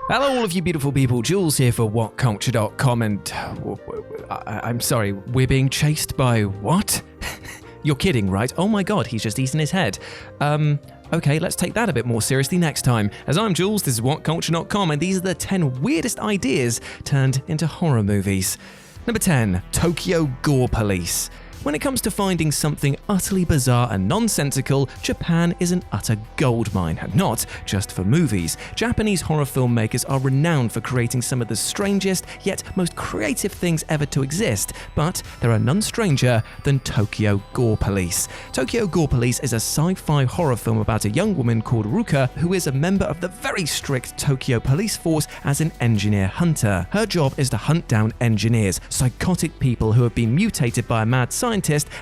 Hello all of you beautiful people, Jules here for WhatCulture.com and... I'm sorry, we're being chased by what? You're kidding, right? Oh my god, he's just eaten his head. Okay, let's take that a bit more seriously next time. As I'm Jules, this is WhatCulture.com and these are the 10 weirdest ideas turned into horror movies. Number 10, Tokyo Gore Police. When it comes to finding something utterly bizarre and nonsensical, Japan is an utter goldmine, and not just for movies. Japanese horror filmmakers are renowned for creating some of the strangest yet most creative things ever to exist, but there are none stranger than Tokyo Gore Police. Tokyo Gore Police is a sci-fi horror film about a young woman called Ruka who is a member of the very strict Tokyo police force as an engineer hunter. Her job is to hunt down engineers, psychotic people who have been mutated by a mad scientist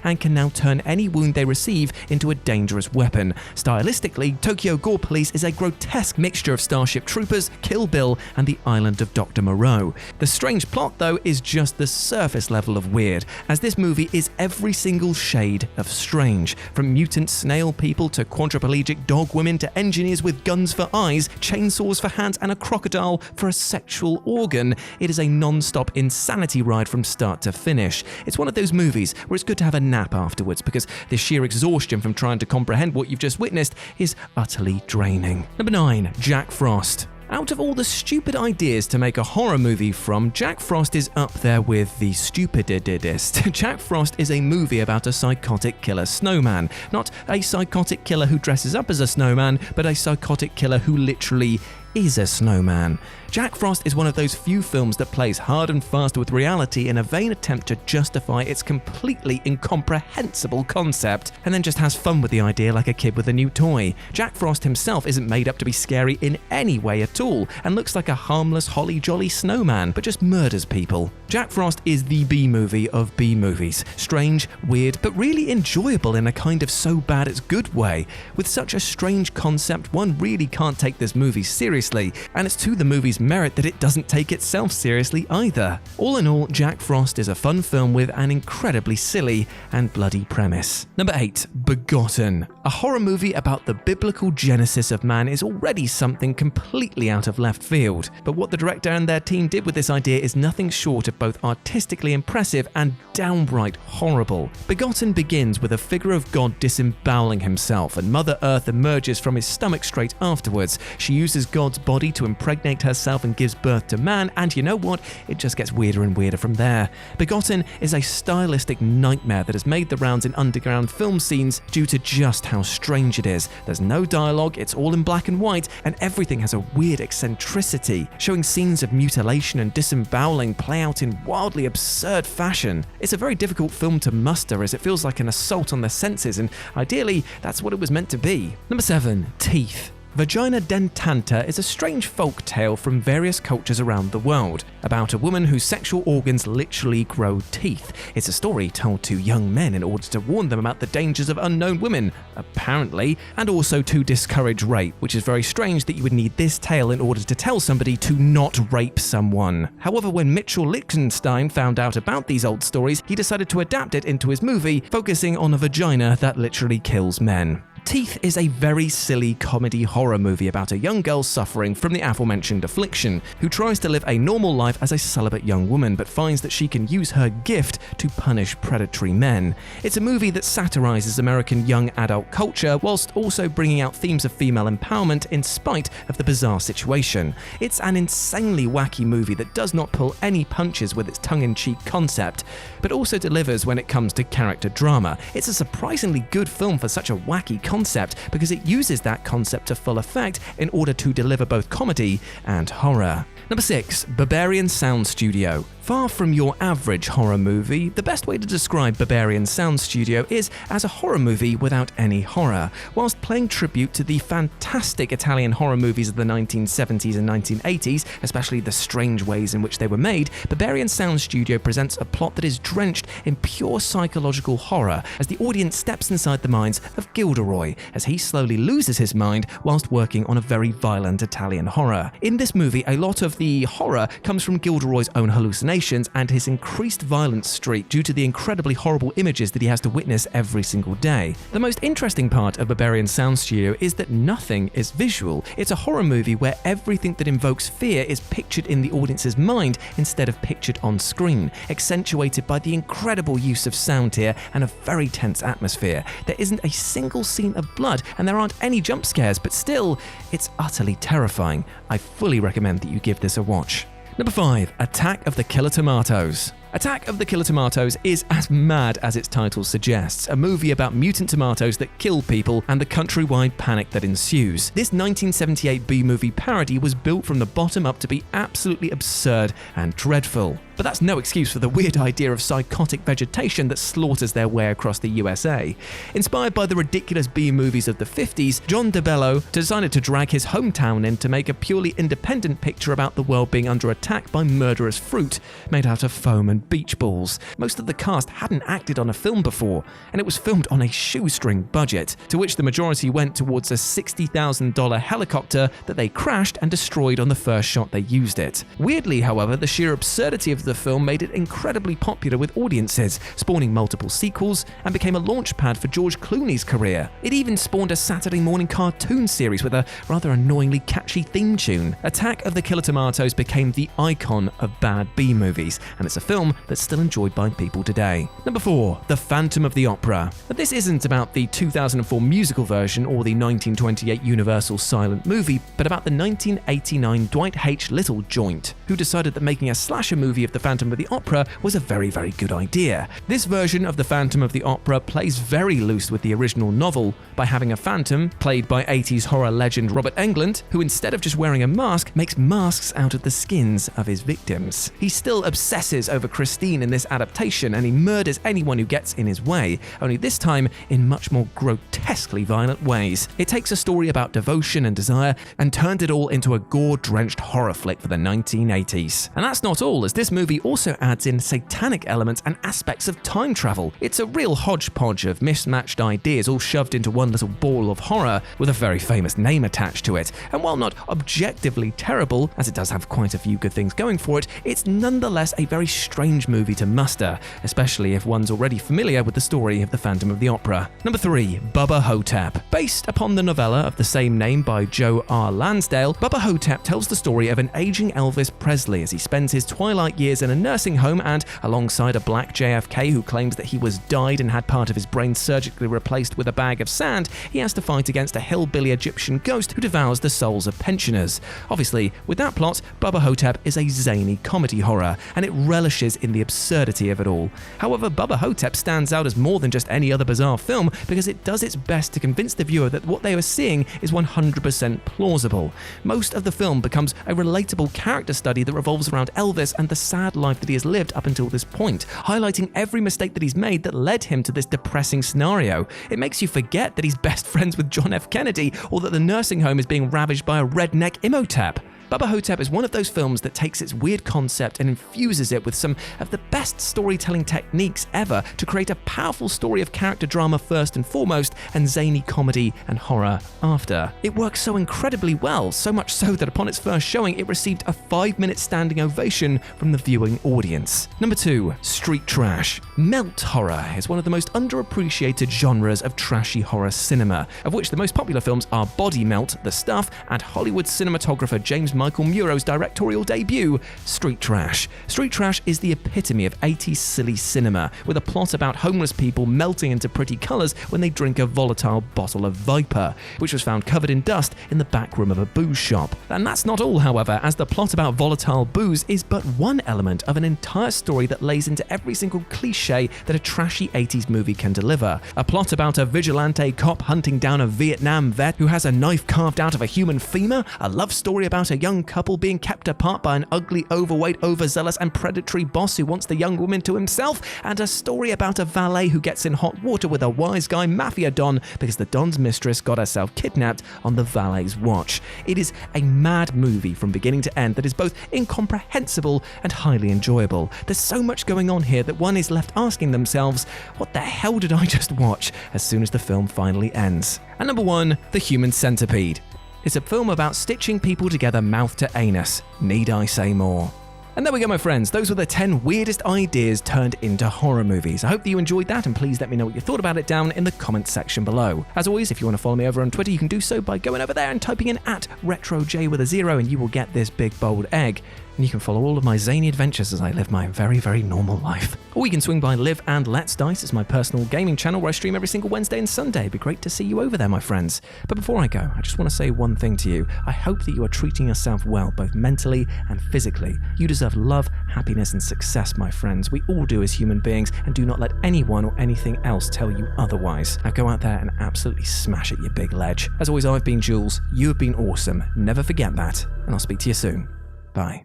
and can now turn any wound they receive into a dangerous weapon. Stylistically, Tokyo Gore Police is a grotesque mixture of Starship Troopers, Kill Bill, and the Island of Dr. Moreau. The strange plot, though, is just the surface level of weird, as this movie is every single shade of strange. From mutant snail people to quadriplegic dog women to engineers with guns for eyes, chainsaws for hands, and a crocodile for a sexual organ, it is a non-stop insanity ride from start to finish. It's one of those movies where it's good to have a nap afterwards because the sheer exhaustion from trying to comprehend what you've just witnessed is utterly draining. Number 9, Jack Frost. Out of all the stupid ideas to make a horror movie from, Jack Frost is up there with the stupidest. Jack Frost is a movie about a psychotic killer snowman. Not a psychotic killer who dresses up as a snowman, but a psychotic killer who literally is a snowman. Jack Frost is one of those few films that plays hard and fast with reality in a vain attempt to justify its completely incomprehensible concept, and then just has fun with the idea like a kid with a new toy. Jack Frost himself isn't made up to be scary in any way at all, and looks like a harmless holly jolly snowman, but just murders people. Jack Frost is the B-movie of B-movies. Strange, weird, but really enjoyable in a kind of so bad it's good way. With such a strange concept, one really can't take this movie seriously, and it's to the movie's merit that it doesn't take itself seriously either. All in all, Jack Frost is a fun film with an incredibly silly and bloody premise. Number 8, Begotten. A horror movie about the biblical genesis of man is already something completely out of left field, but what the director and their team did with this idea is nothing short of both artistically impressive and downright horrible. Begotten begins with a figure of God disemboweling himself, and Mother Earth emerges from his stomach straight afterwards. She uses God's body to impregnate herself and gives birth to man, and you know what? It just gets weirder and weirder from there. Begotten is a stylistic nightmare that has made the rounds in underground film scenes due to just how strange it is. There's no dialogue, it's all in black and white, and everything has a weird eccentricity, showing scenes of mutilation and disemboweling play out in wildly absurd fashion. It's a very difficult film to muster as it feels like an assault on the senses, and ideally, that's what it was meant to be. Number 7, Teeth. Vagina Dentata is a strange folk tale from various cultures around the world, about a woman whose sexual organs literally grow teeth. It's a story told to young men in order to warn them about the dangers of unknown women, apparently, and also to discourage rape, which is very strange that you would need this tale in order to tell somebody to not rape someone. However, when Mitchell Lichtenstein found out about these old stories, he decided to adapt it into his movie, focusing on a vagina that literally kills men. Teeth is a very silly comedy horror movie about a young girl suffering from the aforementioned affliction, who tries to live a normal life as a celibate young woman but finds that she can use her gift to punish predatory men. It's a movie that satirizes American young adult culture whilst also bringing out themes of female empowerment in spite of the bizarre situation. It's an insanely wacky movie that does not pull any punches with its tongue-in-cheek concept, but also delivers when it comes to character drama. It's a surprisingly good film for such a wacky concept because it uses that concept to full effect in order to deliver both comedy and horror. Number 6, Barbarian Sound Studio. Far from your average horror movie, the best way to describe Barbarian Sound Studio is as a horror movie without any horror. Whilst paying tribute to the fantastic Italian horror movies of the 1970s and 1980s, especially the strange ways in which they were made, Barbarian Sound Studio presents a plot that is drenched in pure psychological horror as the audience steps inside the minds of Gilderoy as he slowly loses his mind whilst working on a very violent Italian horror. In this movie, a lot of the horror comes from Gilderoy's own hallucinations, hallucinations and his increased violence streak due to the incredibly horrible images that he has to witness every single day. The most interesting part of Barbarian Sound Studio is that nothing is visual. It's a horror movie where everything that invokes fear is pictured in the audience's mind instead of pictured on screen, accentuated by the incredible use of sound here and a very tense atmosphere. There isn't a single scene of blood and there aren't any jump scares, but still, it's utterly terrifying. I fully recommend that you give this a watch. Number 5, Attack of the Killer Tomatoes. Attack of the Killer Tomatoes is as mad as its title suggests, a movie about mutant tomatoes that kill people and the countrywide panic that ensues. This 1978 B-movie parody was built from the bottom up to be absolutely absurd and dreadful. But that's no excuse for the weird idea of psychotic vegetation that slaughters their way across the USA. Inspired by the ridiculous B-movies of the 50s, John DeBello decided to drag his hometown in to make a purely independent picture about the world being under attack by murderous fruit made out of foam and beach balls. Most of the cast hadn't acted on a film before, and it was filmed on a shoestring budget, to which the majority went towards a $60,000 helicopter that they crashed and destroyed on the first shot they used it. Weirdly, however, the sheer absurdity of the film made it incredibly popular with audiences, spawning multiple sequels, and became a launch pad for George Clooney's career. It even spawned a Saturday morning cartoon series with a rather annoyingly catchy theme tune. Attack of the Killer Tomatoes became the icon of bad B-movies, and it's a film that's still enjoyed by people today. Number 4, The Phantom of the Opera. But this isn't about the 2004 musical version or the 1928 Universal silent movie, but about the 1989 Dwight H. Little joint, who decided that making a slasher movie of The Phantom of the Opera was a very, very good idea. This version of The Phantom of the Opera plays very loose with the original novel by having a phantom, played by 80s horror legend Robert Englund, who instead of just wearing a mask, makes masks out of the skins of his victims. He still obsesses over Christine in this adaptation, and he murders anyone who gets in his way, only this time in much more grotesquely violent ways. It takes a story about devotion and desire and turned it all into a gore-drenched horror flick for the 1980s. And that's not all, as this movie also adds in satanic elements and aspects of time travel. It's a real hodgepodge of mismatched ideas all shoved into one little ball of horror with a very famous name attached to it. And while not objectively terrible, as it does have quite a few good things going for it, it's nonetheless a very strange movie to muster, especially if one's already familiar with the story of the Phantom of the Opera. Number 3, Bubba Hotep. Based upon the novella of the same name by Joe R. Lansdale, Bubba Hotep tells the story of an aging Elvis Presley as he spends his twilight years in a nursing home and, alongside a black JFK who claims that he was died and had part of his brain surgically replaced with a bag of sand, he has to fight against a hillbilly Egyptian ghost who devours the souls of pensioners. Obviously, with that plot, Bubba Hotep is a zany comedy horror, and it relishes in the absurdity of it all. However, Bubba Hotep stands out as more than just any other bizarre film because it does its best to convince the viewer that what they are seeing is 100% plausible. Most of the film becomes a relatable character study that revolves around Elvis and the sad life that he has lived up until this point, highlighting every mistake that he's made that led him to this depressing scenario. It makes you forget that he's best friends with John F. Kennedy, or that the nursing home is being ravaged by a redneck Imhotep. Bubba Hotep is one of those films that takes its weird concept and infuses it with some of the best storytelling techniques ever to create a powerful story of character drama first and foremost, and zany comedy and horror after. It works so incredibly well, so much so that upon its first showing it received a 5-minute standing ovation from the viewing audience. Number 2, Street Trash. Melt horror is one of the most underappreciated genres of trashy horror cinema, of which the most popular films are Body Melt, The Stuff, and Hollywood cinematographer James Michael Muro's directorial debut, Street Trash. Street Trash is the epitome of 80s silly cinema, with a plot about homeless people melting into pretty colours when they drink a volatile bottle of Viper, which was found covered in dust in the back room of a booze shop. And that's not all, however, as the plot about volatile booze is but one element of an entire story that lays into every single cliche that a trashy 80s movie can deliver. A plot about a vigilante cop hunting down a Vietnam vet who has a knife carved out of a human femur, a love story about a young couple being kept apart by an ugly, overweight, overzealous and predatory boss who wants the young woman to himself, and a story about a valet who gets in hot water with a wise guy mafia don because the don's mistress got herself kidnapped on the valet's watch. It is a mad movie from beginning to end that is both incomprehensible and highly enjoyable. There's so much going on here that one is left asking themselves, what the hell did I just watch, as soon as the film finally ends. And number 1, The Human Centipede. It's a film about stitching people together mouth to anus. Need I say more? And there we go, my friends. Those were the 10 weirdest ideas turned into horror movies. I hope that you enjoyed that, and please let me know what you thought about it down in the comments section below. As always, if you want to follow me over on Twitter, you can do so by going over there and typing in @RetroJ with a 0, and you will get this big bold egg. And you can follow all of my zany adventures as I live my very, very normal life. Or you can swing by Live and Let's Dice. It's my personal gaming channel where I stream every single Wednesday and Sunday. It'd be great to see you over there, my friends. But before I go, I just want to say one thing to you. I hope that you are treating yourself well, both mentally and physically. You deserve love, happiness, and success, my friends. We all do as human beings, and do not let anyone or anything else tell you otherwise. Now go out there and absolutely smash it, you big ledge. As always, I've been Jules. You have been awesome. Never forget that. And I'll speak to you soon. Bye.